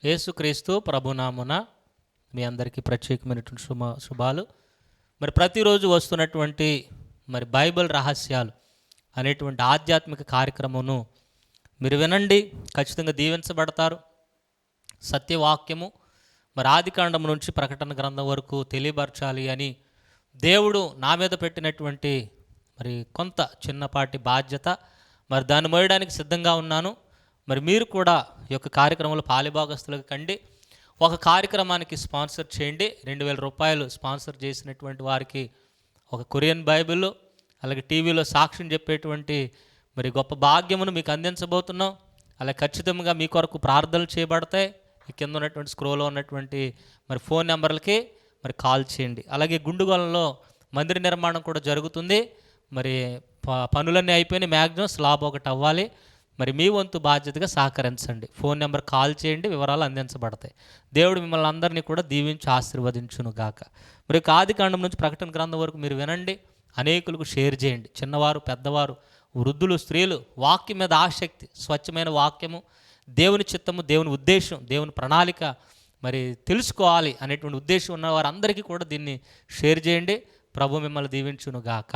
యేసుక్రీస్తు ప్రభునామున మీ అందరికీ ప్రత్యేకమైనటువంటి శుభాలు. మరి ప్రతిరోజు వస్తున్నటువంటి బైబిల్ రహస్యాలు అనేటువంటి ఆధ్యాత్మిక కార్యక్రమమును మీరు వినండి, ఖచ్చితంగా దీవించబడతారు. సత్యవాక్యము ఆదికాండం నుంచి ప్రకటన గ్రంథం వరకు తెలియపరచాలి అని దేవుడు నా మీద పెట్టినటువంటి కొంత చిన్నపాటి బాధ్యత. దాన్ని మోయడానికి సిద్ధంగా ఉన్నాను. మీరు కూడా ఈ యొక్క కార్యక్రమంలో పాలిభాగస్తులకు కండి. ఒక కార్యక్రమానికి స్పాన్సర్ చేయండి. 2000 రూపాయలు స్పాన్సర్ చేసినటువంటి వారికి ఒక కొరియన్ బైబిల్, అలాగే టీవీలో సాక్ష్యం చెప్పేటువంటి గొప్ప భాగ్యమును మీకు అందించబోతున్నాం. అలాగే ఖచ్చితంగా మీ కొరకు ప్రార్థనలు చేయబడతాయి. ఈ కింద ఉన్నటువంటి స్క్రోల్లో ఉన్నటువంటి ఫోన్ నెంబర్లకి కాల్ చేయండి. అలాగే గుండుగోలంలో మందిర నిర్మాణం కూడా జరుగుతుంది. పనులన్నీ అయిపోయినాయి, మ్యాక్సిమం స్లాబ్ ఒకటి అవ్వాలి. మీ వంతు బాధ్యతగా సహకరించండి. ఫోన్ నెంబర్ కాల్ చేయండి, వివరాలు అందించబడతాయి. దేవుడు మిమ్మల్ని అందరినీ కూడా దీవించి ఆశీర్వదించును గాక. ఆదికాండం నుంచి ప్రకటన గ్రంథం వరకు మీరు వినండి, అనేకులకు షేర్ చేయండి. చిన్నవారు, పెద్దవారు, వృద్ధులు, స్త్రీలు వాక్యం మీద ఆసక్తి, స్వచ్ఛమైన వాక్యము, దేవుని చిత్తము, దేవుని ఉద్దేశం, దేవుని ప్రణాళిక తెలుసుకోవాలి అనేటువంటి ఉద్దేశం ఉన్న వారందరికీ కూడా దీన్ని షేర్ చేయండి. ప్రభు మిమ్మల్ని దీవించును గాక.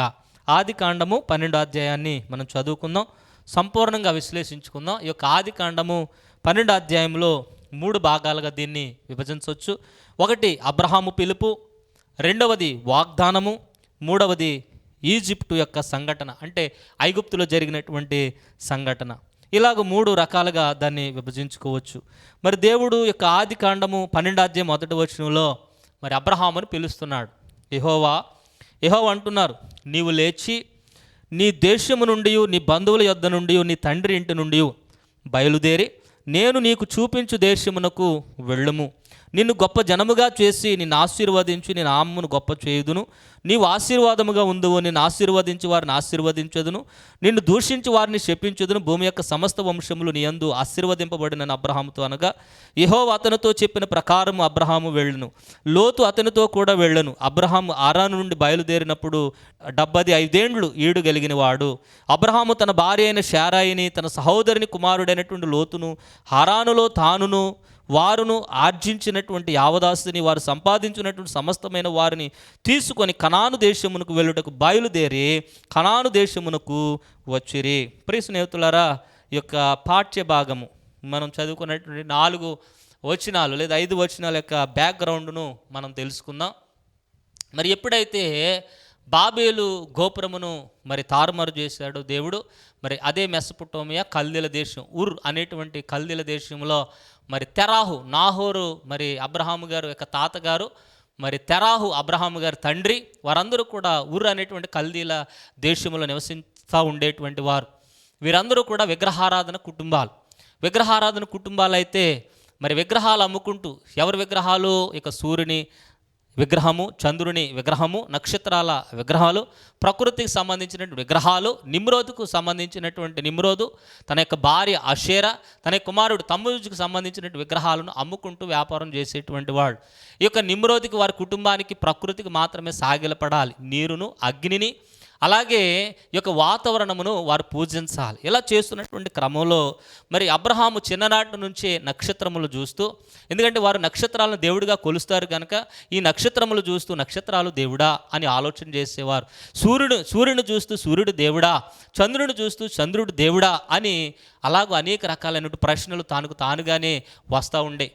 ఆదికాండము 12వ అధ్యాయాన్ని మనం చదువుకుందాం, సంపూర్ణంగా విశ్లేషించుకుందాం. ఈ యొక్క ఆదికాండము 12వ అధ్యాయంలో 3 భాగాలుగా దీన్ని విభజించవచ్చు. ఒకటి అబ్రహాము పిలుపు, రెండవది వాగ్దానము, మూడవది ఈజిప్టు యొక్క సంఘటన, అంటే ఐగుప్తులో జరిగినటువంటి సంఘటన. ఇలాగ 3 రకాలుగా దాన్ని విభజించుకోవచ్చు. దేవుడు యొక్క ఆదికాండము 12వ అధ్యాయం 1వ వచనంలో అబ్రహామును పిలుస్తున్నాడు. యెహోవా అంటున్నారు, నీవు లేచి నీ దేశము నుండి, నీ బంధువుల యొద్ద నుండి, నీ తండ్రి ఇంటి నుండి బయలుదేరి నేను నీకు చూపించు దేశమునకు వెళ్ళుము. నిన్ను గొప్ప జనముగా చేసి నిన్ను ఆశీర్వదించి నీ నామమును గొప్ప చేయుదును. నీవు ఆశీర్వాదముగా ఉందువు. నిన్ను ఆశీర్వదించి వారిని ఆశీర్వదించదును, నిన్ను దూషించి వారిని శపించదును. భూమి యొక్క సమస్త వంశములు నీ యందు ఆశీర్వదింపబడిన అబ్రహాముతో అనగా యెహోవా అతనితో చెప్పిన ప్రకారము అబ్రహాము వెళ్ళును. లోతు అతనితో కూడా వెళ్ళను. అబ్రహాము ఆరాను నుండి బయలుదేరినప్పుడు 75 ఏండ్లు ఈడు కలిగిన వాడు. అబ్రహాము తన భార్య అయిన శారాయిని, తన సహోదరుని కుమారుడైనటువంటి లోతును, హారానులో తానును వారును ఆర్జించినటువంటి యావదాస్తిని, వారు సంపాదించినటువంటి సమస్తమైన వారిని తీసుకొని కనాను దేశమునకు వెళ్ళుటకు బయలుదేరి కనాను దేశమునకు వచ్చిరి. ప్రియ స్నేహితులారా, ఈ యొక్క పాఠ్య భాగము మనం చదువుకున్నటువంటి 4 వచనాలు లేదా 5 వచనాల యొక్క బ్యాక్గ్రౌండ్ను మనం తెలుసుకుందాం. ఎప్పుడైతే బాబేలు గోపురమును తారుమారు చేశాడు దేవుడు, అదే మెసొపొటేమియా కల్దీల దేశం, ఉర్ అనేటువంటి కల్దీల దేశంలో తెరాహు, నాహోరు అబ్రహాము గారు యొక్క తాతగారు, తెరాహు అబ్రహాము గారి తండ్రి, వారందరూ కూడా ఉర్ అనేటువంటి కల్దీల దేశంలో నివసిస్తూ ఉండేటువంటి వారు. వీరందరూ కూడా విగ్రహారాధన కుటుంబాలు అయితే విగ్రహాలు అమ్ముకుంటూ, ఎవరి విగ్రహాలు? ఇక సూర్యుని విగ్రహము, చంద్రుని విగ్రహము, నక్షత్రాల విగ్రహాలు, ప్రకృతికి సంబంధించినటువంటి విగ్రహాలు, నిమ్రోదుకు సంబంధించినటువంటి నిమ్రోదు, తన యొక్క భార్య అషేరా, తన కుమారుడు తమ్మూజుకు సంబంధించినటువంటి విగ్రహాలను అమ్ముకుంటూ వ్యాపారం చేసేటువంటి వాడు. ఈ యొక్క నిమ్రోదుకి, వారి కుటుంబానికి ప్రకృతికి మాత్రమే సాగిలపడాలి. నీరును, అగ్నిని, అలాగే ఈ యొక్క వాతావరణమును వారు పూజించాలి. ఇలా చేస్తున్నటువంటి క్రమంలో అబ్రహాము చిన్ననాటి నుంచే నక్షత్రములు చూస్తూ, ఎందుకంటే వారు నక్షత్రాలను దేవుడిగా కొలుస్తారు కనుక ఈ నక్షత్రములు చూస్తూ నక్షత్రాలు దేవుడా అని ఆలోచన చేసేవారు. సూర్యుని చూస్తూ సూర్యుడు దేవుడా, చంద్రుని చూస్తూ చంద్రుడు దేవుడా అని అలాగూ అనేక రకాలైన ప్రశ్నలు తానుగానే వస్తూ ఉండే.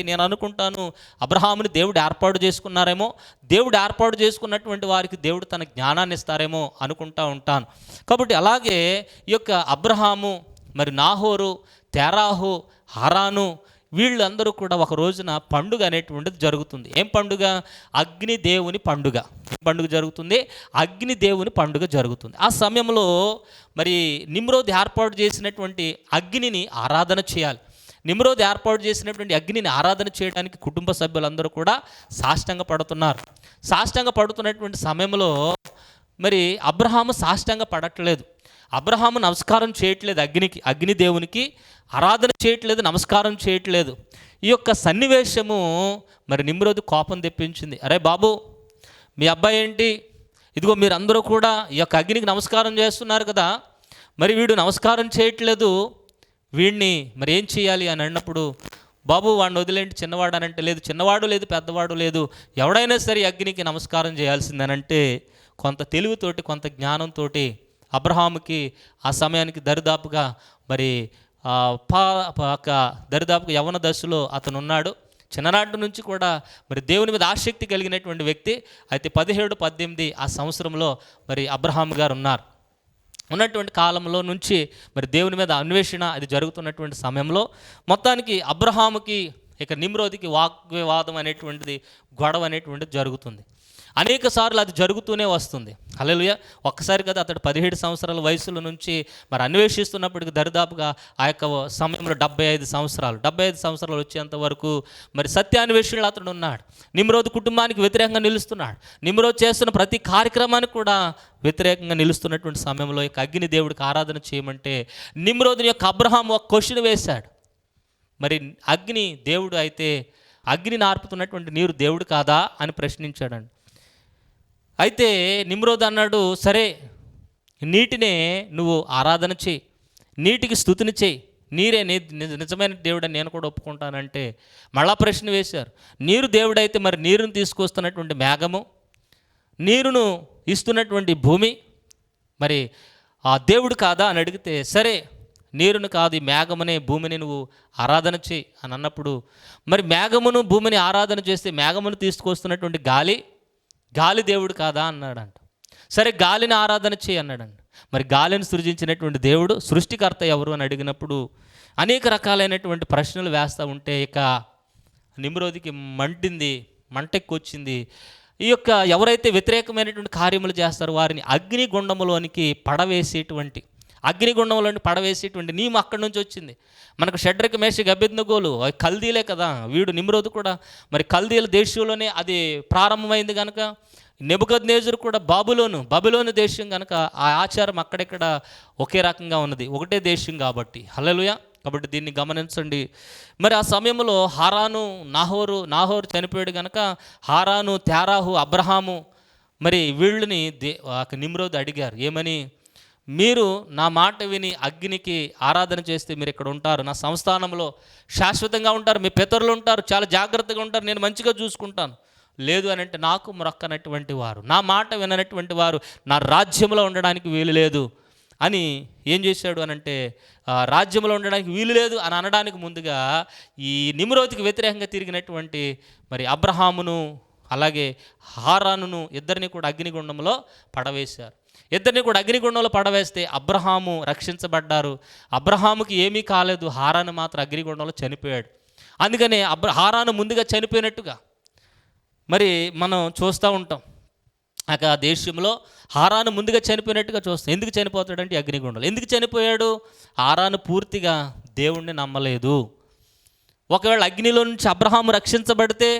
నేను అనుకుంటాను, అబ్రహాముని దేవుడు ఏర్పాటు చేసుకున్నారేమో, దేవుడు ఏర్పాటు చేసుకున్నటువంటి వారికి దేవుడు తన జ్ఞానాన్ని ఇస్తారేమో అనుకుంటూ ఉంటాను. కాబట్టి అలాగే ఈ యొక్క అబ్రహాము, నాహోరు, తెరాహు, హారాను, వీళ్ళందరూ కూడా ఒక రోజున పండుగ అనేటువంటిది జరుగుతుంది. ఏం పండుగ? అగ్నిదేవుని పండుగ. ఏం పండుగ జరుగుతుంది? అగ్నిదేవుని పండుగ జరుగుతుంది. ఆ సమయంలో నిమ్రోద్ ఏర్పాటు చేసినటువంటి అగ్నిని ఆరాధన చేయాలి. నిమ్రోద్ ఏర్పాటు చేసినటువంటి అగ్నిని ఆరాధన చేయడానికి కుటుంబ సభ్యులందరూ కూడా సాష్టాంగ పడుతున్నారు. సాష్టాంగ పడుతున్నటువంటి సమయంలో అబ్రహాము సాష్టాంగ పడట్లేదు. అబ్రహాము నమస్కారం చేయట్లేదు అగ్నిదేవునికి ఆరాధన చేయట్లేదు, నమస్కారం చేయట్లేదు. ఈ యొక్క సన్నివేశము నిమ్రోదు కోపం తెప్పించింది. అరే బాబు, మీ అబ్బాయి ఏంటి? ఇదిగో మీరందరూ కూడా ఈ యొక్క అగ్నికి నమస్కారం చేస్తున్నారు కదా, వీడు నమస్కారం చేయట్లేదు, వీడిని ఏం చేయాలి అని అన్నప్పుడు బాబు వాడిని వదిలేంటి చిన్నవాడు అని అంటే, లేదు చిన్నవాడు లేదు పెద్దవాడు లేదు, ఎవడైనా సరే అగ్నికి నమస్కారం చేయాల్సిందనంటే కొంత తెలివితోటి కొంత జ్ఞానంతో అబ్రహాముకి ఆ సమయానికి దరిదాపుగా మరి దరిదాపుగా యవ్వన దశలో అతను ఉన్నాడు. చిన్ననాటి నుంచి కూడా మరి దేవుని మీద ఆసక్తి కలిగినటువంటి వ్యక్తి. అయితే 17, 18 ఆ సంవత్సరంలో మరి అబ్రహాం గారు ఉన్నటువంటి కాలంలో నుంచి మరి దేవుని మీద అన్వేషణ అది జరుగుతున్నటువంటి సమయంలో మొత్తానికి అబ్రహాముకి ఇక నిమ్రోదికి వాగ్వివాదం అనేటువంటిది, గొడవ అనేటువంటిది జరుగుతుంది. అనేక సార్లు అది జరుగుతూనే వస్తుంది. హల్లెలూయా. ఒక్కసారి కదా, అతడు 17 సంవత్సరాల వయసులో నుంచి మరి అన్వేషిస్తున్నప్పటికీ దరిదాపుగా ఆ యొక్క సమయంలో 75 సంవత్సరాలు వచ్చేంత వరకు మరి సత్యాన్వేషణలో అతడు ఉన్నాడు. నిమ్రోదు కుటుంబానికి వ్యతిరేకంగా నిలుస్తున్నాడు. నిమ్రోదు చేస్తున్న ప్రతి కార్యక్రమానికి కూడా వ్యతిరేకంగా నిలుస్తున్నటువంటి సమయంలో ఇక అగ్ని దేవుడికి ఆరాధన చేయమంటే నిమ్రోదుని యొక్క అబ్రహాం ఒక క్వశ్చన్ వేశాడు. మరి అగ్ని దేవుడు అయితే అగ్నిని ఆర్పుతున్నటువంటి నీరు దేవుడు కాదా అని ప్రశ్నించాడండి. అయితే నిమ్రోద్ అన్నాడు, సరే నీటినే నువ్వు ఆరాధన చేయి, నీటికి స్తుతిని చేయి, నీరే నిజమైన దేవుడని నేను కూడా ఒప్పుకుంటానంటే మళ్ళా ప్రశ్న వేశారు. నీరు దేవుడైతే మరి నీరుని తీసుకొస్తున్నటువంటి మేఘము, నీరును ఇస్తున్నటువంటి భూమి మరి ఆ దేవుడు కాదా అని అడిగితే, సరే నీరును కాదు ఈ మేఘమనే భూమిని నువ్వు ఆరాధన చేయి అని అన్నప్పుడు, మరి మేఘమును భూమిని ఆరాధన చేస్తే మేఘమును తీసుకొస్తున్నటువంటి గాలి దేవుడు కాదా అన్నాడంట. సరే గాలిని ఆరాధన చేయి అన్నాడంట. మరి గాలిని సృజించినటువంటి దేవుడు సృష్టికర్త ఎవరు అని అడిగినప్పుడు అనేక రకాలైనటువంటి ప్రశ్నలు వేస్తూ ఉంటే ఇక నిమ్రోదికి మంటెక్కొచ్చింది. ఈ యొక్క ఎవరైతే వ్యతిరేకమైనటువంటి కార్యములు చేస్తారో వారిని అగ్నిగుండంలోనికి పడవేసేటువంటి నియమం అక్కడి నుంచి వచ్చింది. మనకు షడ్రక, మేషక్, అబేద్నెగోలు కల్దీలే కదా. వీడు నిమ్రోదు కూడా మరి కల్దీల దేశంలోనే అది ప్రారంభమైంది కనుక, నెబుకద్నెజరు కూడా బబులోను దేశం కనుక ఆ ఆచారం అక్కడెక్కడ ఒకే రకంగా ఉన్నది, ఒకటే దేశం కాబట్టి. హల్లెలూయా. కాబట్టి దీన్ని గమనించండి. మరి ఆ సమయంలో హారాను, నాహోరు చనిపోయాడు కనుక హారాను, తెరాహు, అబ్రహాము మరి వీళ్ళని నిమ్రోదు అడిగారు, ఏమని, మీరు నా మాట విని అగ్నికి ఆరాధన చేస్తే మీరు ఇక్కడ ఉంటారు, నా సంస్థానంలో శాశ్వతంగా ఉంటారు, మీ పితరులు ఉంటారు, చాలా జాగ్రత్తగా ఉంటారు, నేను మంచిగా చూసుకుంటాను. లేదు అని అంటే నాకు మొక్కనటువంటి వారు, నా మాట విననటువంటి వారు నా రాజ్యంలో ఉండడానికి వీలు లేదు అని ఏం చేశాడు అనంటే, రాజ్యంలో ఉండడానికి వీలు లేదు అని అనడానికి ముందుగా ఈ నిమ్రోదికి వ్యతిరేకంగా తిరిగినటువంటి మరి అబ్రహామును అలాగే హారానును ఇద్దరిని కూడా అగ్నిగుండంలో పడవేశారు. ఇద్దరిని కూడా అగ్నిగుండంలో పడవేస్తే అబ్రహాము రక్షించబడ్డారు. అబ్రహాముకి ఏమీ కాలేదు, హారాను మాత్రం అగ్నిగుండంలో చనిపోయాడు. అందుకనే హారాను ముందుగా చనిపోయినట్టుగా మరి మనం చూస్తూ ఉంటాం. ఆ దేశంలో హారాను ముందుగా చనిపోయినట్టుగా చూస్తాం. ఎందుకు చనిపోతాడంటే అగ్నిగుండంలో. ఎందుకు చనిపోయాడు? హారాను పూర్తిగా దేవుణ్ణి నమ్మలేదు. ఒకవేళ అగ్నిలో నుంచి అబ్రహాము రక్షించబడితే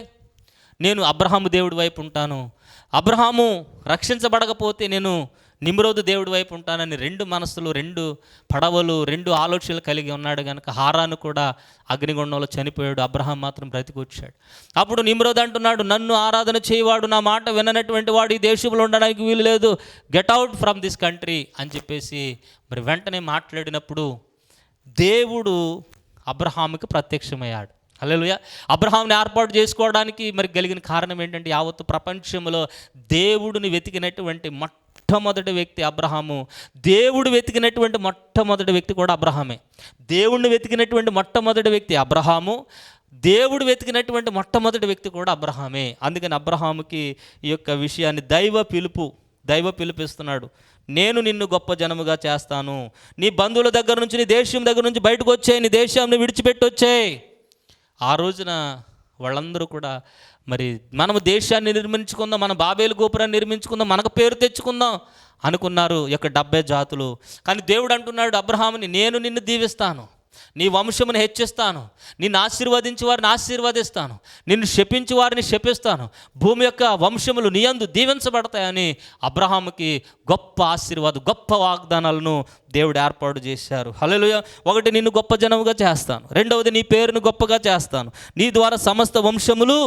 నేను అబ్రహాము దేవుడి వైపు ఉంటాను, అబ్రహాము రక్షించబడకపోతే నేను నిమ్రోదు దేవుడి వైపు ఉంటానని రెండు మనసులు, రెండు పడవలు, రెండు ఆలోచనలు కలిగి ఉన్నాడు కనుక హారాను కూడా అగ్నిగుండంలో చనిపోయాడు, అబ్రహాం మాత్రం బ్రతికొచ్చాడు. అప్పుడు నిమ్రోదు అంటున్నాడు, నన్ను ఆరాధన చేయవాడు, నా మాట విననటువంటి వాడు ఈ దేశంలో ఉండడానికి వీలు లేదు, get out from this country అని చెప్పేసి మరి వెంటనే మాట్లాడినప్పుడు దేవుడు అబ్రహాముకి ప్రత్యక్షమయ్యాడు. హల్లెలూయా. అబ్రహాంని ఏర్పాటు చేసుకోవడానికి మరి కలిగిన కారణం ఏంటంటే యావత్తు ప్రపంచంలో దేవుడిని వెతికినటువంటి మొట్టమొదటి వ్యక్తి అబ్రహాము. దేవుడు వెతికినటువంటి మొట్టమొదటి వ్యక్తి కూడా అబ్రహామే. దేవుడిని వెతికినటువంటి మొట్టమొదటి వ్యక్తి అబ్రహాము, దేవుడు వెతికినటువంటి మొట్టమొదటి వ్యక్తి కూడా అబ్రహామే. అందుకని అబ్రహాముకి ఈ యొక్క విషయాన్ని దైవ పిలుపిస్తున్నాడు. నేను నిన్ను గొప్ప జనముగా చేస్తాను, నీ బంధువుల దగ్గర నుంచి, నీ దేశం దగ్గర నుంచి బయటకు వచ్చాయి, నీ దేశాన్ని విడిచిపెట్టి వచ్చాయి. ఆ రోజున వాళ్ళందరూ కూడా మరి మనము దేశాన్ని నిర్మించుకుందాం, మన బాబేలు గోపురాన్ని నిర్మించుకుందాం, మనకు పేరు తెచ్చుకుందాం అనుకున్నారు యొక్క 70 జాతులు. కానీ దేవుడు అంటున్నాడు అబ్రహాముని, నేను నిన్ను దీవిస్తాను, నీ వంశమును హెచ్చిస్తాను, నిన్ను ఆశీర్వదించి వారిని ఆశీర్వదిస్తాను, నిన్ను శపించి వారిని శపిస్తాను, భూమి యొక్క వంశములు నీ యందు దీవించబడతాయని అబ్రహాముకి గొప్ప ఆశీర్వాదం, గొప్ప వాగ్దానాలను దేవుడు ఏర్పాటు చేశారు. హల్లెలూయా. ఒకటి, నిన్ను గొప్ప జనముగా చేస్తాను. రెండవది, నీ పేరును గొప్పగా చేస్తాను, నీ ద్వారా సమస్త వంశములు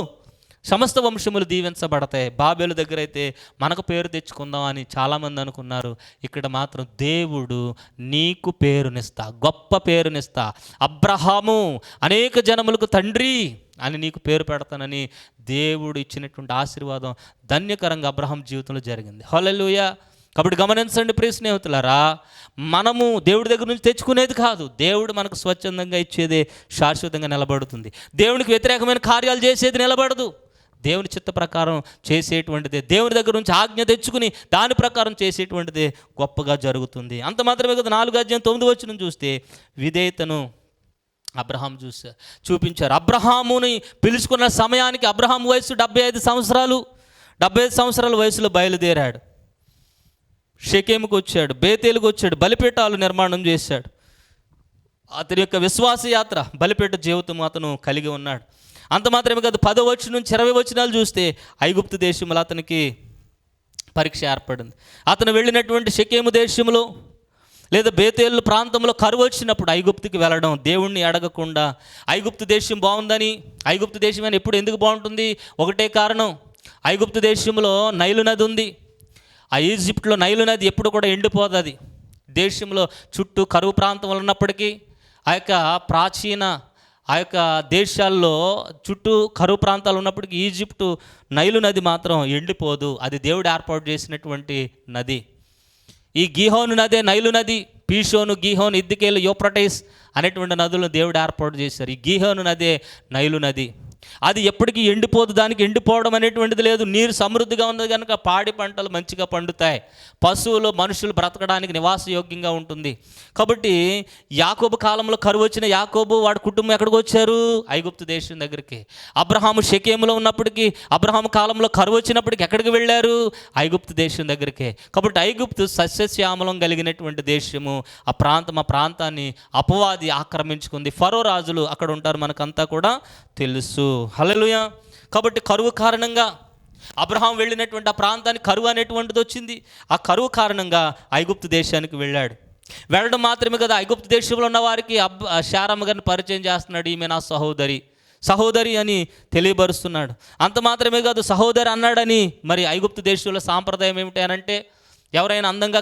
సమస్త వంశములు దీవించబడతాయి. బాబేలు దగ్గర అయితే మనకు పేరు తెచ్చుకుందాం అని చాలామంది అనుకున్నారు. ఇక్కడ మాత్రం దేవుడు నీకు పేరునిస్తా, గొప్ప పేరునిస్తా, అబ్రహాము అనేక జనములకు తండ్రి అని నీకు పేరు పెడతానని దేవుడు ఇచ్చినటువంటి ఆశీర్వాదం ధన్యకరంగా అబ్రహాం జీవితంలో జరిగింది. హల్లెలూయా. కాబట్టి గమనించండి ప్రియ స్నేహితులారా, మనము దేవుడి దగ్గర నుంచి తెచ్చుకునేది కాదు, దేవుడు మనకు స్వచ్ఛందంగా ఇచ్చేదే శాశ్వతంగా నిలబడుతుంది. దేవునికి వ్యతిరేకమైన కార్యాలు చేసేది నిలబడదు. దేవుని చిత్త ప్రకారం చేసేటువంటిదే, దేవుని దగ్గర నుంచి ఆజ్ఞ తెచ్చుకుని దాని ప్రకారం చేసేటువంటిదే గొప్పగా జరుగుతుంది. అంత మాత్రమే కదా, 4:9 చూస్తే విధేయతను అబ్రహాం చూపించారు. అబ్రహాముని పిలుచుకున్న సమయానికి అబ్రహాం వయసు 75 సంవత్సరాలు. 75 సంవత్సరాల వయసులో బయలుదేరాడు. షెకెముకు వచ్చాడు, బేతేలుకు వచ్చాడు, బలిపీఠాలు నిర్మాణం చేశాడు. అతని యొక్క విశ్వాస యాత్ర, బలిపీఠ జీవితం అతను కలిగి ఉన్నాడు. అంత మాత్రమే కాదు, 10 నుంచి 20 చూస్తే ఐగుప్తు దేశంలో అతనికి పరీక్ష ఏర్పడింది. అతను వెళ్ళినటువంటి షెకెము దేశంలో లేదా బేతేలు ప్రాంతంలో కరువు వచ్చినప్పుడు ఐగుప్తుకి వెళ్ళడం, దేవుణ్ణి అడగకుండా. ఐగుప్తు దేశం బాగుందని, ఐగుప్తు దేశం అని ఎప్పుడు ఎందుకు బాగుంటుంది? ఒకటే కారణం, ఐగుప్తు దేశంలో నైలు నది ఉంది. ఆ ఈజిప్ట్లో నైలు నది ఎప్పుడు కూడా ఎండిపోతుంది. దేశంలో చుట్టూ కరువు ప్రాంతంలో ఉన్నప్పటికీ ఆ యొక్క ప్రాచీన ఆ యొక్క దేశాల్లో చుట్టూ కరువు ప్రాంతాలు ఉన్నప్పటికీ ఈజిప్టు నైలు నది మాత్రం ఎండిపోదు. అది దేవుడు ఏర్పాటు చేసినటువంటి నది. ఈ గీహోను నదే నైలు నది. పీషోను, గీహోను, ఇద్దికేలు, యూఫ్రటీస్ అనేటువంటి నదులను దేవుడు ఏర్పాటు చేశారు. ఈ గీహోను నదే నైలు నది. అది ఎప్పటికీ ఎండిపోదు, దానికి ఎండిపోవడం అనేటువంటిది లేదు. నీరు సమృద్ధిగా ఉన్నది కనుక పాడి పంటలు మంచిగా పండుతాయి, పశువులు మనుషులు బ్రతకడానికి నివాసయోగ్యంగా ఉంటుంది. కాబట్టి యాకోబు కాలంలో కరువు వచ్చిన యాకోబు వాడి కుటుంబం ఎక్కడికి వచ్చారు? ఐగుప్తు దేశం దగ్గరికి. అబ్రహాము షెకెములో ఉన్నప్పటికీ, అబ్రహాము కాలంలో కరువు వచ్చినప్పటికీ ఎక్కడికి వెళ్ళారు? ఐగుప్తు దేశం దగ్గరికి. కాబట్టి ఐగుప్తు సస్యశ్యామలం కలిగినటువంటి దేశము. ఆ ప్రాంతాన్ని అపవాది ఆక్రమించుకుంది. ఫరో రాజులు అక్కడ ఉంటారు, మనకంతా కూడా తెలుసు. హల్లెలూయా. కాబట్టి కరువు కారణంగా అబ్రహాం వెళ్ళినటువంటి ఆ ప్రాంతానికి కరువు అనేటువంటిది వచ్చింది. ఆ కరువు కారణంగా ఐగుప్తు దేశానికి వెళ్ళాడు. వెళ్ళడం మాత్రమే కదా, ఐగుప్తు దేశంలో ఉన్న వారికి శారమ్మ గారిని పరిచయం చేస్తున్నాడు. ఈమె నా సహోదరి అని తెలియబరుస్తున్నాడు. అంత మాత్రమే కాదు, సహోదరి అన్నాడని. మరి ఐగుప్తు దేశంలో సాంప్రదాయం ఏమిటి అనంటే, ఎవరైనా అందంగా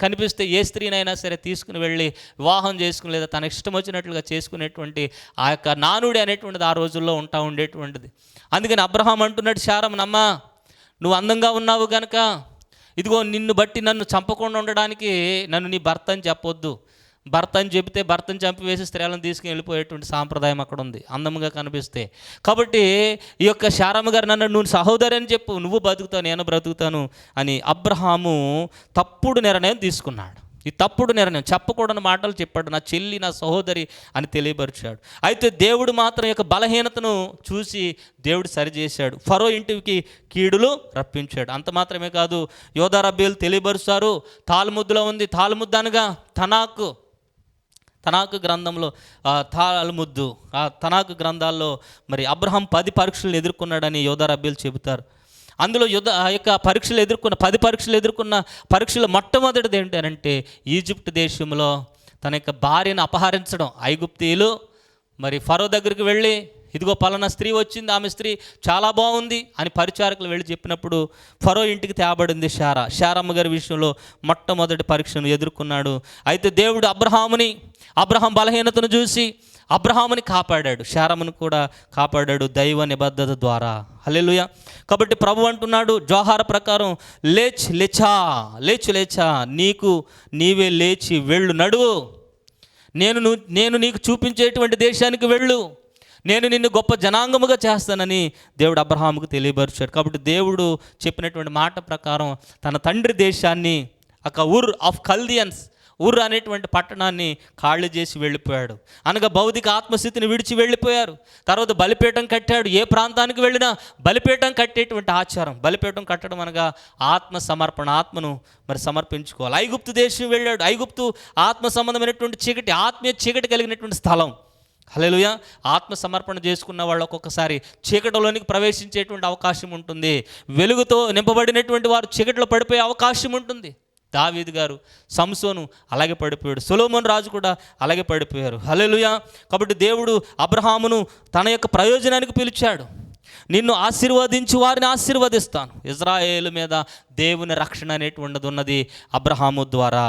కనిపిస్తే ఏ స్త్రీనైనా సరే తీసుకుని వెళ్ళి వివాహం చేసుకుని లేదా తనకి ఇష్టం వచ్చినట్లుగా చేసుకునేటువంటి ఆ యొక్క నానుడి అనేటువంటిది ఆ రోజుల్లో ఉండేటువంటిది. అందుకని అబ్రహాం అంటున్నాడు శారమ్మనమ్మా, నువ్వు అందంగా ఉన్నావు కనుక ఇదిగో నిన్ను బట్టి నన్ను చంపకుండా ఉండడానికి నన్ను నీ భర్త అని చెప్పొద్దు. భర్త అని చెబితే భర్తను చంపివేసి స్త్రీలను తీసుకుని వెళ్ళిపోయేటువంటి సాంప్రదాయం అక్కడ ఉంది, అందంగా కనిపిస్తే. కాబట్టి ఈ యొక్క శారమ్మ గారు నన్ను నువ్వు సహోదరి అని చెప్పు, నువ్వు బతుకుతావు నేను బ్రతుకుతాను అని అబ్రహాము తప్పుడు నిర్ణయం తీసుకున్నాడు. ఈ తప్పుడు నిర్ణయం, చెప్పకూడని మాటలు చెప్పాడు. నా చెల్లి, నా సహోదరి అని తెలియపరిచాడు. అయితే దేవుడు మాత్రం యొక్క బలహీనతను చూసి దేవుడు సరిచేశాడు. ఫరో ఇంటికి కీడులు రప్పించాడు. అంత మాత్రమే కాదు, యోధా రబ్బీలు తెలియపరుస్తారు. తాల్ముద్దులో ఉంది. తాల్ముద్దు అనగా తనాకు గ్రంథంలో ఆ తనాకు గ్రంథాల్లో మరి అబ్రహాం 10 పరీక్షలను ఎదుర్కొన్నాడని యోధా రబ్బీలు చెబుతారు. అందులో ఆ యొక్క 10 పరీక్షలు ఎదుర్కొన్న పరీక్షలు మొట్టమొదటిది ఏంటంటే ఈజిప్ట్ దేశంలో తన యొక్క భార్యను అపహరించడం. ఐగుప్తీయులు మరి ఫరో దగ్గరికి వెళ్ళి, ఇదిగో పలానా స్త్రీ వచ్చింది, ఆమె స్త్రీ చాలా బాగుంది అని పరిచారకులు వెళ్ళి చెప్పినప్పుడు ఫరో ఇంటికి తేబడింది శారమ్మ గారి విషయంలో మొట్టమొదటి పరీక్షను ఎదుర్కొన్నాడు. అయితే దేవుడు అబ్రహాం బలహీనతను చూసి అబ్రహాముని కాపాడాడు, శారమ్మను కూడా కాపాడాడు దైవ నిబద్ధత ద్వారా. హల్లెలూయా. కాబట్టి ప్రభు అంటున్నాడు జోహార ప్రకారం, లేచా నీవే లేచి వెళ్ళు, నడువు, నేను నీకు చూపించేటువంటి దేశానికి వెళ్ళు, నేను నిన్ను గొప్ప జనాంగముగా చేస్తానని దేవుడు అబ్రహాముకు తెలియపరిచాడు. కాబట్టి దేవుడు చెప్పినటువంటి మాట ప్రకారం తన తండ్రి దేశాన్ని, ఊర్ ఆఫ్ కల్దియన్స్, ఊర్ అనేటువంటి పట్టణాన్ని ఖాళీ చేసి వెళ్ళిపోయాడు. అనగా భౌతిక ఆత్మస్థితిని విడిచి వెళ్ళిపోయారు. తర్వాత బలిపీఠం కట్టాడు. ఏ ప్రాంతానికి వెళ్ళినా బలిపీఠం కట్టేటువంటి ఆచారం. బలిపీఠం కట్టడం అనగా ఆత్మ సమర్పణ, ఆత్మను మరి సమర్పించుకోవాలి. ఐగుప్తు దేశం వెళ్ళాడు. ఐగుప్తు ఆత్మ సంబంధమైనటువంటి చీకటి, ఆత్మీయ చీకటి కలిగినటువంటి స్థలం. హల్లెలూయా. ఆత్మ సమర్పణ చేసుకున్న వాళ్ళు ఒక్కొక్కసారి చీకటిలోనికి ప్రవేశించేటువంటి అవకాశం ఉంటుంది. వెలుగుతో నింపబడినటువంటి వారు చీకటిలో పడిపోయే అవకాశం ఉంటుంది. దావీదు గారు, సంసోను అలాగే పడిపోయాడు. సొలొమోను రాజు కూడా అలాగే పడిపోయారు. హల్లెలూయా. కాబట్టి దేవుడు అబ్రహామును తన యొక్క ప్రయోజనానికి పిలిచాడు. నిన్ను ఆశీర్వదించి వారిని ఆశీర్వదిస్తాను. ఇజ్రాయేలు మీద దేవుని రక్షణ అనేటువంటిది ఉన్నది అబ్రహాము ద్వారా.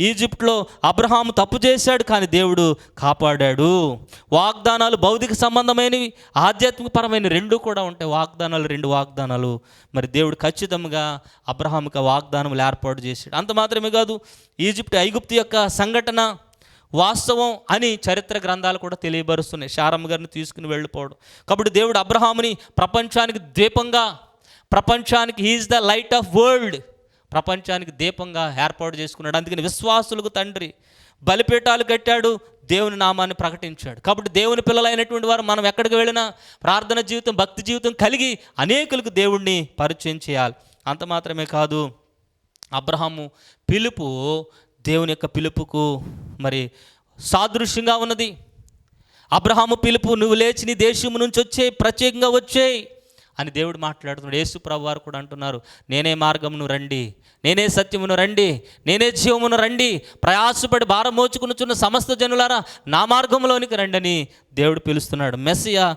ఈజిప్ట్లో అబ్రహాము తప్పు చేశాడు, కానీ దేవుడు కాపాడాడు. వాగ్దానాలు భౌతిక సంబంధమైనవి, ఆధ్యాత్మికపరమైన రెండు కూడా ఉంటాయి. వాగ్దానాలు, రెండు వాగ్దానాలు. మరి దేవుడు ఖచ్చితంగా అబ్రహాముకి వాగ్దానములు ఏర్పాటు చేశాడు. అంత మాత్రమే కాదు, ఐగుప్తు యొక్క సంఘటన వాస్తవం అని చరిత్ర గ్రంథాలు కూడా తెలియబరుస్తున్నాయి. శారమ్మ గారిని తీసుకుని వెళ్ళిపోవడం. కాబట్టి దేవుడు అబ్రహాముని ప్రపంచానికి దీపంగా, ప్రపంచానికి he is the light of world, ప్రపంచానికి దీపంగా ఏర్పాటు చేసుకున్నాడు. అందుకని విశ్వాసులకు తండ్రి. బలిపీఠాలు కట్టాడు, దేవుని నామాన్ని ప్రకటించాడు. కాబట్టి దేవుని పిల్లలైనటువంటి వారు మనం ఎక్కడికి వెళ్ళినా ప్రార్థన జీవితం, భక్తి జీవితం కలిగి అనేకులకు దేవుణ్ణి పరిచయం చేయాలి. అంత మాత్రమే కాదు, అబ్రహాము పిలుపు దేవుని యొక్క పిలుపుకు మరి సాదృశ్యంగా ఉన్నది. అబ్రహాము పిలుపు, నువ్వు లేచి నీ దేశం నుంచి వచ్చే, ప్రత్యేకంగా వచ్చేయి అని దేవుడు మాట్లాడుతున్నాడు. యేసు ప్రభు వారు కూడా అంటున్నారు, నేనే మార్గమును రండి, నేనే సత్యమును రండి, నేనే జీవమును రండి, ప్రయాసపడి భారం మోచుకునుచున్న సమస్త జనులారా నా మార్గంలోనికి రండి అని దేవుడు పిలుస్తున్నాడు. మెస్సియా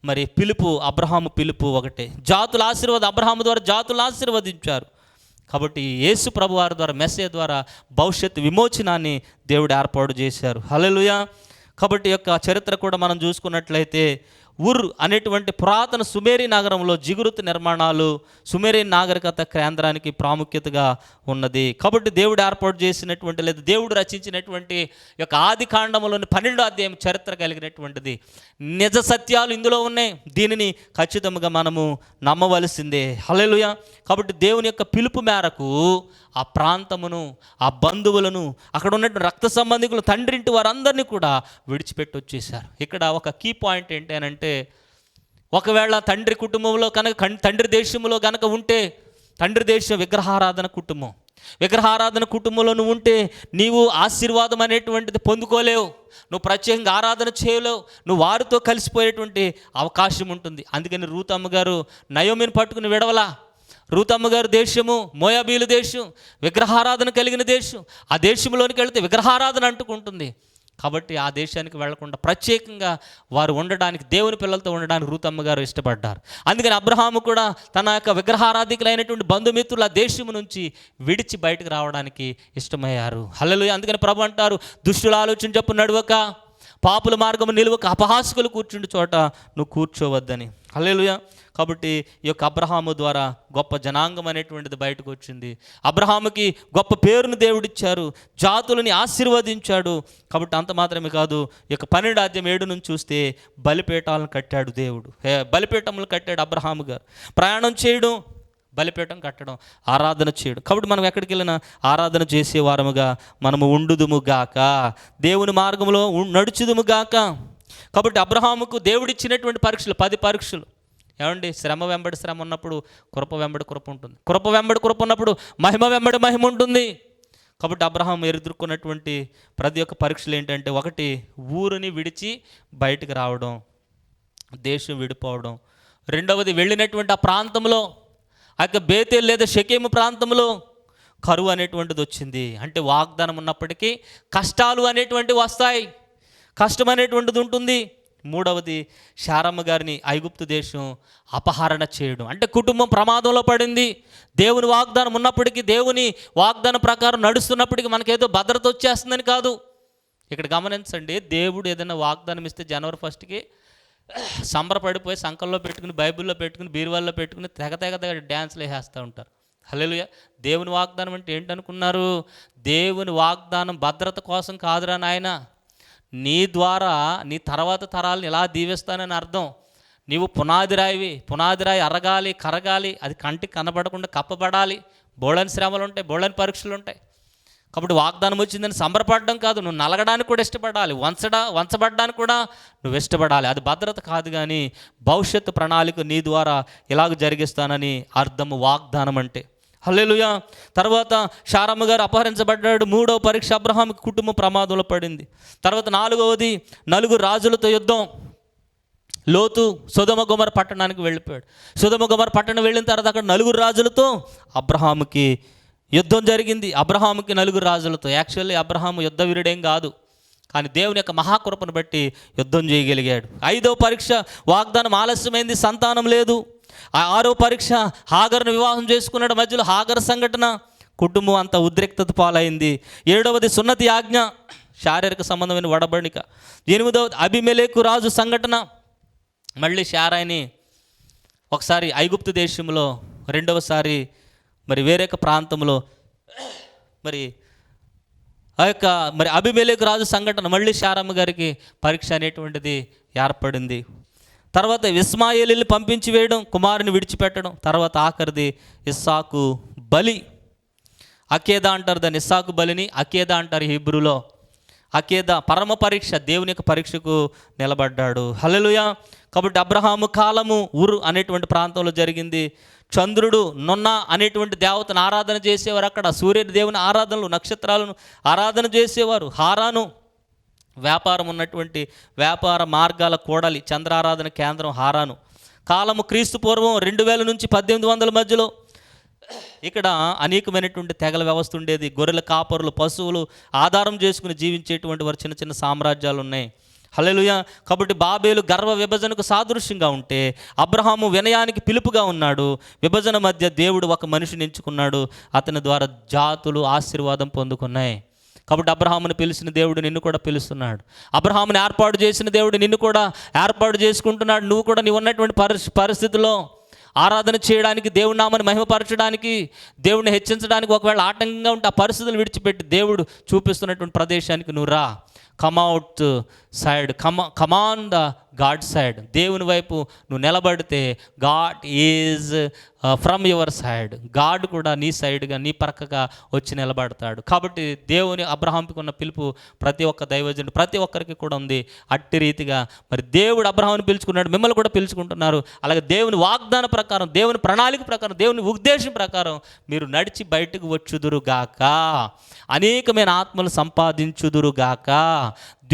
మరి పిలుపు, అబ్రహాము పిలుపు ఒకటే. జాతుల ఆశీర్వాదం, అబ్రహాము ద్వారా జాతులు ఆశీర్వదించారు. కాబట్టి యేసు ప్రభు వారి ద్వారా, మెస్సియా ద్వారా భవిష్యత్తు విమోచనాన్ని దేవుడు ఏర్పాటు చేశారు. హల్లెలూయా. కాబట్టి యొక్క చరిత్ర కూడా మనం చూసుకున్నట్లయితే, ఉర్ అనేటువంటి పురాతన సుమేరి నగరంలో జిగురుతు నిర్మాణాలు సుమేరి నాగరికత కేంద్రానికి ప్రాముఖ్యతగా ఉన్నది. కాబట్టి దేవుడు ఏర్పాటు చేసినటువంటి, లేదా దేవుడు రచించినటువంటి యొక్క ఆది కాండములోని 12వ అధ్యాయం చరిత్ర కలిగినటువంటిది. నిజ సత్యాలు ఇందులో ఉన్నాయి. దీనిని ఖచ్చితంగా మనము నమ్మవలసిందే. హల్లెలూయా. కాబట్టి దేవుని యొక్క పిలుపు మేరకు ఆ ప్రాంతమును, ఆ బంధువులను, అక్కడ ఉన్నటువంటి రక్త సంబంధికులు, తండ్రింటి వారందరినీ కూడా విడిచిపెట్టి వచ్చేసారు. ఇక్కడ ఒక కీ పాయింట్ ఏంటి అని అంటే, ఒకవేళ తండ్రి కుటుంబంలో కనుక, తండ్రి దేశంలో కనుక ఉంటే, తండ్రి దేశం విగ్రహారాధన కుటుంబం, విగ్రహారాధన కుటుంబంలో నువ్వు ఉంటే నీవు ఆశీర్వాదం అనేటువంటిది పొందుకోలేవు, నువ్వు ప్రత్యేకంగా ఆరాధన చేయలేవు, నువ్వు వారితో కలిసిపోయేటువంటి అవకాశం ఉంటుంది. అందుకని రూతమ్మ గారు నయోమిని పట్టుకుని విడవలా. రూతమ్మ గారు దేశము మోయాబీలు దేశం, విగ్రహారాధన కలిగిన దేశం. ఆ దేశంలోనికి వెళితే విగ్రహారాధన అంటుకుంటుంది. కాబట్టి ఆ దేశానికి వెళ్లకుండా ప్రత్యేకంగా వారు ఉండడానికి, దేవుని పిల్లలతో ఉండడానికి రూతమ్మ గారు ఇష్టపడ్డారు. అందుకని అబ్రహాము కూడా తన యొక్క విగ్రహారాధికులైనటువంటి బంధుమిత్రుల దేశం నుంచి విడిచి బయటకు రావడానికి ఇష్టమయ్యారు. హల్లెలూయా. అందుకని ప్రభు అంటారు, దుష్టుల ఆలోచన చొప్పున నడవక, పాపుల మార్గము నిలువక, అపహాసకులు కూర్చుండి చోట నువ్వు కూర్చోవద్దని. హల్లెలూయా. కాబట్టి ఈ యొక్క అబ్రహాము ద్వారా గొప్ప జనాంగం అనేటువంటిది బయటకు వచ్చింది. అబ్రహాముకి గొప్ప పేరును దేవుడిచ్చారు, జాతులని ఆశీర్వదించాడు. కాబట్టి అంత మాత్రమే కాదు, ఈ యొక్క 12వ అధ్యాయం 7 నుంచి చూస్తే బలిపీఠాలను కట్టాడు దేవుడు. బలిపీఠములు కట్టాడు అబ్రహాము గారు. ప్రయాణం చేయడం, బలిపీఠం కట్టడం, ఆరాధన చేయడం. కాబట్టి మనం ఎక్కడికి వెళ్ళినా ఆరాధన చేసేవారముగా మనము ఉండుదుముగాక, దేవుని మార్గంలో నడుచుదుముగాక. కాబట్టి అబ్రహాముకు దేవుడిచ్చినటువంటి పరీక్షలు 10 పరీక్షలు. ఏమండి, శ్రమ వెంబడి శ్రమ ఉన్నప్పుడు కృప వెంబడి కృప ఉంటుంది, కృప వెంబడి కృప ఉన్నప్పుడు మహిమ వెంబడి మహిమ ఉంటుంది. కాబట్టి అబ్రహాం ఎదుర్కొన్నటువంటి ప్రతి ఒక్క పరీక్షలు ఏంటంటే, ఒకటి ఊరిని విడిచి బయటికి రావడం, దేశం విడిపోవడం. రెండవది వెళ్ళినటువంటి ఆ ప్రాంతంలో, ఆ యొక్క బేతేల్ లేదా షెకెము ప్రాంతంలో కరువు అనేటువంటిది వచ్చింది. అంటే వాగ్దానం ఉన్నప్పటికీ కష్టాలు అనేటువంటివి వస్తాయి, కష్టం అనేటువంటిది ఉంటుంది. మూడవది శారమ్మ గారిని ఐగుప్తు దేశం అపహరణ చేయడం, అంటే కుటుంబం ప్రమాదంలో పడింది. దేవుని వాగ్దానం ఉన్నప్పటికీ, దేవుని వాగ్దానం ప్రకారం నడుస్తున్నప్పటికీ మనకేదో భద్రత వచ్చేస్తుందని కాదు. ఇక్కడ గమనించండి, దేవుడు ఏదైనా వాగ్దానం ఇస్తే జనవరి 1కి సంబరపడిపోయి సంకల్లో పెట్టుకుని, బైబిల్లో పెట్టుకుని, బీరువాల్లో పెట్టుకుని తెగ తెగ తెగ డ్యాన్స్లు వేసేస్తూ ఉంటారు. హల్లెలూయా. దేవుని వాగ్దానం అంటే ఏంటనుకున్నారు? దేవుని వాగ్దానం భద్రత కోసం కాదురా నాయన, నీ ద్వారా నీ తర్వాత తరాలను ఎలా దీవిస్తానని అర్థం. నీవు పునాది రాయి అరగాలి, కరగాలి, అది కంటికి కనబడకుండా కప్పబడాలి. బోళని శ్రమలు ఉంటాయి, బోళని పరీక్షలు ఉంటాయి. కాబట్టి వాగ్దానం వచ్చిందని సంబరపడడం కాదు, నువ్వు నలగడానికి కూడా ఇష్టపడాలి, వంచబడడానికి కూడా నువ్వు ఇష్టపడాలి. అది భద్రత కాదు, కానీ భవిష్యత్తు ప్రణాళిక నీ ద్వారా ఇలాగ జరిగిస్తానని అర్థము వాగ్దానం అంటే. హల్లెలూయా. తర్వాత శారమ్మ గారు అపహరించబడ్డాడు. 3వ పరీక్ష, అబ్రహాంకి కుటుంబం ప్రమాదంలో పడింది. తర్వాత 4వది 4 రాజులతో యుద్ధం. లోతు సొదొమ గొమొర్రా పట్టణానికి వెళ్ళిపోయాడు. సొదొమ గొమొర్రా పట్టణం వెళ్ళిన తర్వాత అక్కడ 4 రాజులతో అబ్రహాముకి యుద్ధం జరిగింది. అబ్రహాముకి 4 రాజులతో. యాక్చువల్లీ అబ్రహాము యుద్ధ వీరుడేం కాదు, కానీ దేవుని యొక్క మహాకృపను బట్టి యుద్ధం చేయగలిగాడు. 5వ పరీక్ష వాగ్దానం ఆలస్యమైంది, సంతానం లేదు. 6వ పరీక్ష హాగర్ను వివాహం చేసుకున్నాడు. మధ్యలో హాగర్ సంఘటన, కుటుంబం అంతా ఉద్రిక్తత పాలైంది. 7వది సున్నతి ఆజ్ఞ, శారీరక సంబంధమైన వడబడిక. 8వది అబీమెలెకు రాజు సంఘటన, మళ్ళీ శారాయిని ఒకసారి ఐగుప్తు దేశంలో, రెండవసారి మరి వేరొక ప్రాంతంలో మరి ఆ యొక్క మరి అబీమెలెకు రాజు సంఘటన, మళ్ళీ శారమ్మ గారికి పరీక్ష అనేటువంటిది ఏర్పడింది. తర్వాత ఇస్మాయేలుని పంపించి వేయడం, కుమారుని విడిచిపెట్టడం. తర్వాత ఆఖరిది ఇస్సాకు బలి. అకేదా అంటారు దాన్ని, ఇస్సాకు బలిని అకేదా అంటారు హీబ్రూలో. అకేదా పరమ పరీక్ష, దేవుని యొక్క పరీక్షకు నిలబడ్డాడు. హల్లెలూయా. కాబట్టి అబ్రహాము కాలము ఊరు అనేటువంటి ప్రాంతంలో జరిగింది. చంద్రుడు నొన్న అనేటువంటి దేవతను ఆరాధన చేసేవారు. అక్కడ సూర్య దేవుని ఆరాధనలు, నక్షత్రాలను ఆరాధన చేసేవారు. హారాను వ్యాపారం ఉన్నటువంటి వ్యాపార మార్గాల కూడలి, చంద్రారాధన కేంద్రం హారాను. కాలము క్రీస్తు పూర్వం 2000 నుంచి 1800 మధ్యలో. ఇక్కడ అనేకమైనటువంటి తెగల వ్యవస్థ ఉండేది. గొర్రెల కాపరులు, పశువులు ఆధారం చేసుకుని జీవించేటువంటి వారు చిన్న చిన్న సామ్రాజ్యాలు ఉన్నాయి. హల్లెలూయా. కాబట్టి బాబేలు గర్వ విభజనకు సాదృశ్యంగా ఉంటే అబ్రహాము వినయానికి పిలుపుగా ఉన్నాడు. విభజన మధ్య దేవుడు ఒక మనిషిని ఎంచుకున్నాడు, అతని ద్వారా జాతులు ఆశీర్వాదం పొందుకున్నాయి. కాబట్టి అబ్రహామును పిలిచిన దేవుడు నిన్ను కూడా పిలుస్తున్నాడు. అబ్రహాముని ఏర్పాటు చేసిన దేవుడు నిన్ను కూడా ఏర్పాటు చేసుకుంటున్నాడు. నువ్వు కూడా నీవు ఉన్నటువంటి పరిస్థితుల్లో ఆరాధన చేయడానికి, దేవుడి నామాన్ని మహిమపరచడానికి, దేవుడిని హెచ్చించడానికి ఒకవేళ ఆటంకంగా ఉంటే ఆ పరిస్థితులు విడిచిపెట్టి దేవుడు చూపిస్తున్నటువంటి ప్రదేశానికి నువ్వు రా. Come out side, come on the God side. దేవుని వైపు నువ్వు నిలబడితే God is from your side. God కూడా నీ సైడ్గా, నీ పక్కగా వచ్చి నిలబడతాడు. కాబట్టి దేవుని అబ్రహాంకి ఉన్న పిలుపు ప్రతి ఒక్క దైవజనుడు, ప్రతి ఒక్కరికి కూడా ఉంది. అట్టి రీతిగా మరి దేవుడు అబ్రహాముని పిలుచుకున్నాడు, మిమ్మల్ని కూడా పిలుచుకుంటున్నారు. అలాగే దేవుని వాగ్దాన ప్రకారం, దేవుని ప్రణాళిక ప్రకారం, దేవుని ఉద్దేశం ప్రకారం మీరు నడిచి బయటకు వచ్చుదురుగాక, అనేకమైన ఆత్మలు సంపాదించుదురుగాక,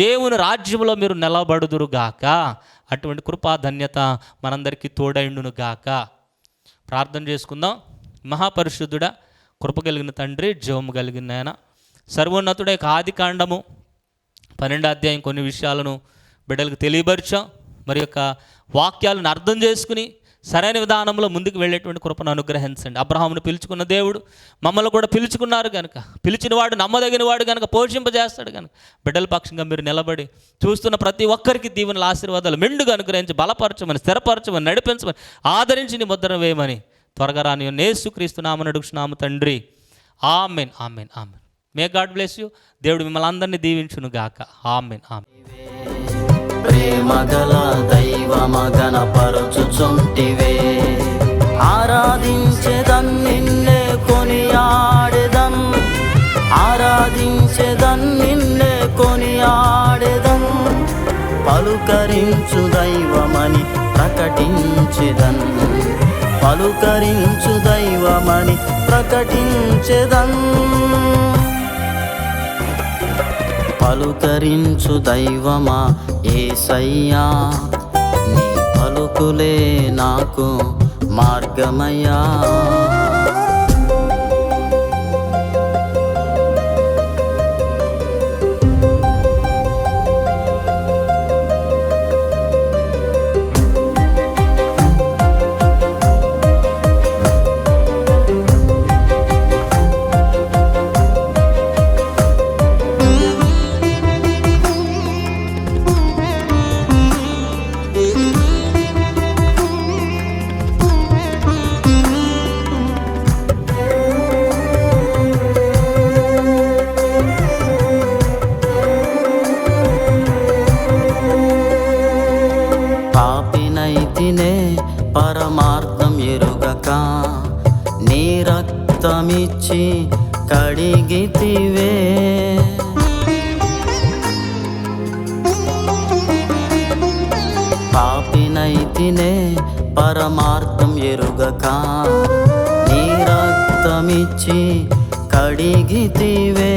దేవుని రాజ్యంలో మీరు నిలబడుదురుగాక. అటువంటి కృపా ధన్యత మనందరికీ తోడైండును గాక. ప్రార్థన చేసుకుందాం. మహాపరిశుద్ధుడా, కృప కలిగిన తండ్రి, జీవము కలిగిన ఆయన, సర్వోన్నతుడ యొక్క ఆది కాండము 12వ అధ్యాయం కొన్ని విషయాలను బిడ్డలకు తెలియపరిచాం. మరి యొక్క వాక్యాలను అర్థం చేసుకుని సరైన విధానంలో ముందుకు వెళ్ళేటువంటి కృపను అనుగ్రహించండి. అబ్రహామును పిలుచుకున్న దేవుడు మమ్మల్ని కూడా పిలుచుకున్నారు కనుక, పిలిచిన వాడు నమ్మదగిన వాడు కనుక, పోషింపజేస్తాడు కనుక బిడ్డల పక్షంగా మీరు నిలబడి చూస్తున్న ప్రతి ఒక్కరికి దీవెనల ఆశీర్వాదాలు మెండుగా అనుగ్రహించి బలపరచమని, స్థిరపరచమని, నడిపించమని, ఆదరించి నీ ముద్ర వేయమని త్వరగా రాని యేసుక్రీస్తు నామమున అడుగుచున్నాము తండ్రి. Amen, amen, amen. May God bless you. దేవుడు మిమ్మల్ని అందరినీ దీవించును గాక. Amen, amen. ప్రేమగల దైవమగన పరచుచుంటివే, ఆరాధించెదన్ నిన్నే కొనియాడెదన్, ఆరాధించెదన్ నిన్నే కొనియాడెదన్. పలుకరించు దైవమని ప్రకటించెదన్, పలుకరించు దైవమని ప్రకటించెదన్. పలుకరించు దైవమా యేసయ్యా, నీ పలుకులే నాకు మార్గమయ్యా. పరమార్థం ఎరుగక నీ రక్తమిచ్చి కడిగితివే, పాపినైతినే పరమార్థం ఎరుగక నీ రక్తమిచ్చి కడిగితివే.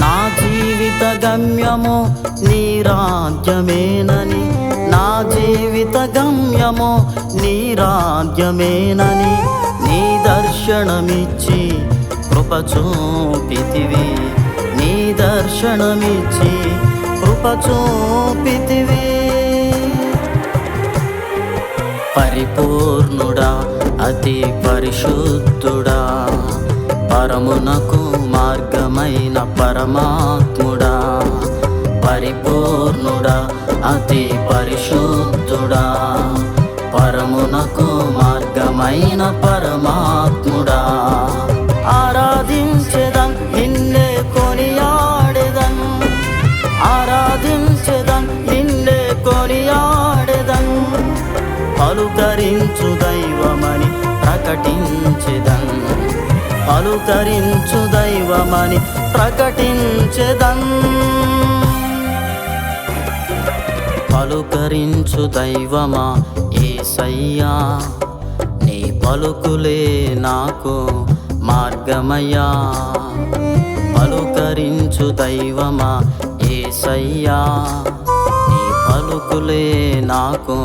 నా జీవిత గమ్యము నీ రాజ్యమేనని, నా జీవిత గమ్యము నీ రాజ్యమేనని, నీ దర్శనమిచ్చి కృప చూపితివి, నీ దర్శనమిచ్చి కృప చూపితివి. పరిపూర్ణుడా అతి పరిశుద్ధుడా, పరమునకు మార్గమైన పరమాత్ముడా. పరిపూర్ణుడా అతి పరిశుద్ధుడా, పరమునకు మార్గమైన పరమాత్ముడా. ఆరాధించెదం నిన్నే కొనియాడెదం, ఆరాధించెదం నిన్నే కొనియాడెదం. పలుకరించు దైవమని ప్రకటించెదం, పలుకరించు దైవమని ప్రకటించెదం. పలుకరించు దైవమా యేసయ్యా, నీ పలుకులే నాకు మార్గమయ్యా. పలుకరించు దైవమా యేసయ్యా, నీ పలుకులే నాకు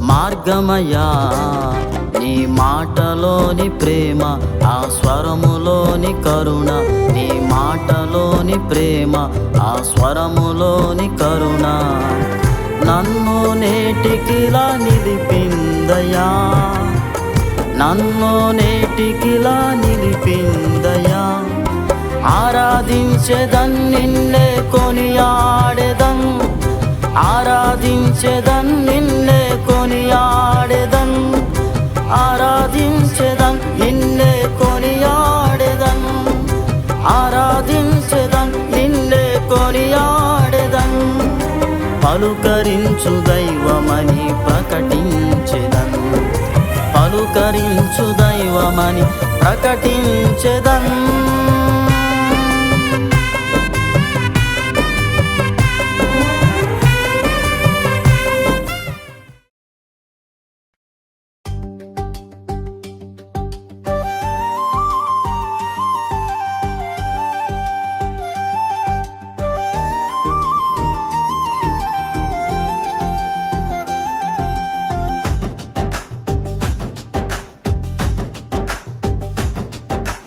మార్గమయ్యా. నీ మాటలోని ప్రేమ, ఆ స్వరములోని కరుణ, నీ మాటలోని ప్రేమ, ఆ స్వరములోని కరుణ నన్ను నేటికిలా నిలిపిందయా, నన్ను నేటికిలా నిలిపిందయా. ఆరాధించెదం నిన్నే కొనియాడెదం, ఆరాధించెదం నిన్నే కొనియాడెదం. ఆరాధించెదం నిన్నే కొనియాడెదం, ఆరాధించెదం నిన్నే కొనియాడెదం. పలుకరించు దైవమని ప్రకటించెదం, పలుకరించు దైవమని ప్రకటించెదం.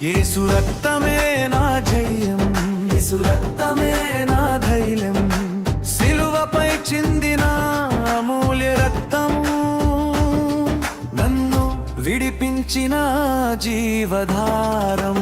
యేసు రక్తమే నా జయం, యేసు రక్తమే నా ధైర్యం. సిలువపై చిందిన అమూల్య రక్తము నన్ను విడిపించిన జీవధారం.